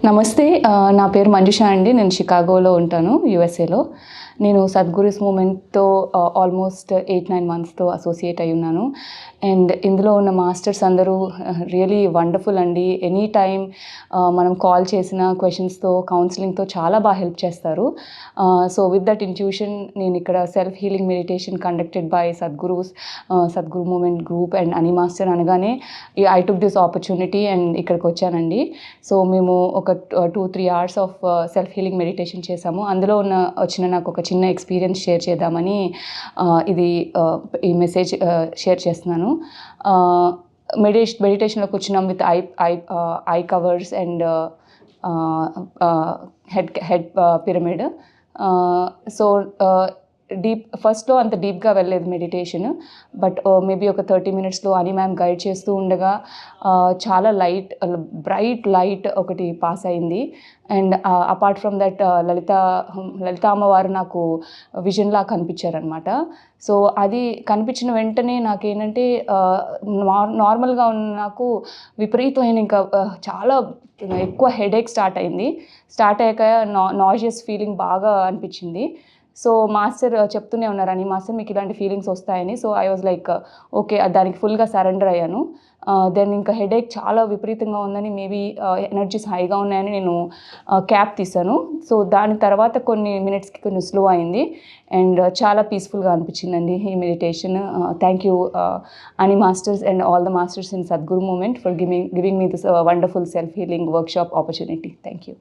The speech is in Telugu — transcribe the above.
నమస్తే. నా పేరు మంజుష అండి. నేను షికాగోలో ఉంటాను, యూఎస్ఏలో. నేను సద్గురుస్ మూవ్‌మెంట్‌తో ఆల్మోస్ట్ 8-9 మంత్స్‌తో అసోసియేట్ అయ్యి ఉన్నాను. అండ్ ఇందులో ఉన్న మాస్టర్స్ అందరూ రియల్లీ వండర్‌ఫుల్ అండి. ఎనీ టైమ్ మనం కాల్ చేసిన క్వెషన్స్‌తో, కౌన్సిలింగ్‌తో చాలా బాగా హెల్ప్ చేస్తారు. సో విత్ దట్ ఇంట్యూషన్ నేను ఇక్కడ self healing meditation conducted by Sadguru movement group and అని మాస్టర్ అనగానే I took this opportunity and ఇక్కడికి వచ్చానండి. సో మేము ఒక 2-3 hours of self healing meditation చేశాము. అందులో వచ్చిన నాకు ఒక చిన్న ఎక్స్పీరియన్స్ షేర్ చేద్దామని ఈ మెసేజ్ షేర్ చేస్తున్నాను. మెడిటేషన్లోకి వచ్చినాం with I covers and head pyramid. So ఫస్ట్లో అంత డీప్గా వెళ్ళలేదు మెడిటేషన్. బట్ మేబీ ఒక 30 మినిట్స్లో అని మ్యామ్ గైడ్ చేస్తూ ఉండగా చాలా బ్రైట్ లైట్ ఒకటి పాస్ అయింది. అండ్ అపార్ట్ ఫ్రమ్ దట్ లలిత అమ్మవారు నాకు విజన్లా కనిపించారనమాట. సో అది కనిపించిన వెంటనే నాకేంటంటే నార్మల్గా ఉన్న నాకు విపరీతమైన ఇంకా చాలా ఎక్కువ హెడేక్ స్టార్ట్ అయ్యాక నాజియస్ ఫీలింగ్ బాగా అనిపించింది. సో మాస్టర్ చెప్తూనే ఉన్నారు, అని మాస్టర్ మీకు ఇలాంటి ఫీలింగ్స్ వస్తాయని. So I was like okay, దానికి ఫుల్గా సరెండర్ అయ్యాను. దెన్ ఇంకా హెడేక్ చాలా విపరీతంగా ఉందని, మేబీ ఎనర్జీస్ హైగా ఉన్నాయని నేను క్యాప్ తీసాను. సో దాని తర్వాత కొన్ని మినిట్స్కి కొంచెం స్లో అయింది అండ్ చాలా పీస్ఫుల్గా అనిపించిందండి ఈ మెడిటేషన్. థ్యాంక్ యూ అని masters and all the masters in Sadguru movement for giving me this wonderful self healing workshop opportunity. Thank you.